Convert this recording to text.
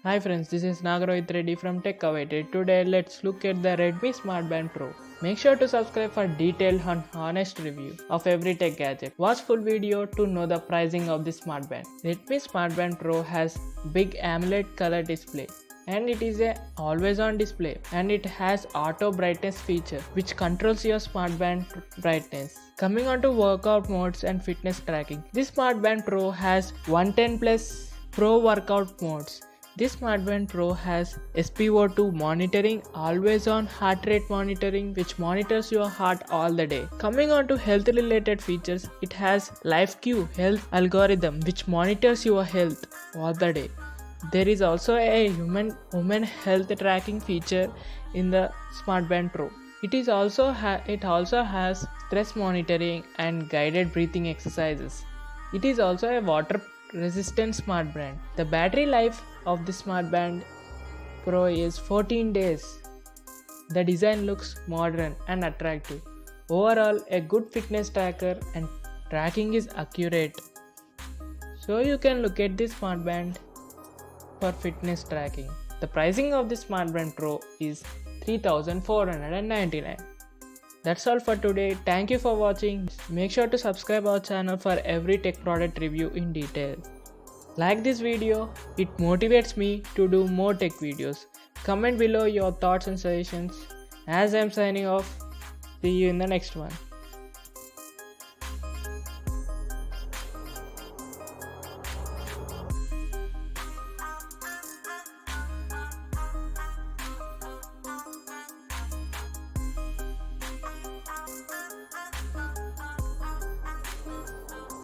Hi friends, this is Nagarohit Reddy from Tech Awaited. Today let's look at the Redmi Smart Band Pro. Make sure to subscribe for detailed and honest review of every tech gadget. Watch full video to know the pricing of this smart band. Redmi Smart Band Pro has big AMOLED color display and it is a always on display, and it has auto brightness feature which controls your smart band brightness. Coming on to workout modes and fitness tracking, this Smart Band Pro has 110 plus Pro workout modes. This Smartband Pro has SpO2 monitoring, always on heart rate monitoring, which monitors your heart all the day. Coming on to health related features, it has LifeQ health algorithm which monitors your health all the day. There is also a woman health tracking feature in the Smartband Pro. It also has stress monitoring and guided breathing exercises. It is also a water resistant smart band. The battery life of the Smart Band Pro is 14 days. The design looks modern and attractive. Overall, a good fitness tracker and tracking is accurate. So you can look at this Smart Band for fitness tracking. The pricing of the Smart Band Pro is 3,499. That's all for today. Thank you for watching. Make sure to subscribe our channel for every tech product review in detail. Like this video, it motivates me to do more tech videos. Comment below your thoughts and suggestions. As I am signing off, see you in the next one.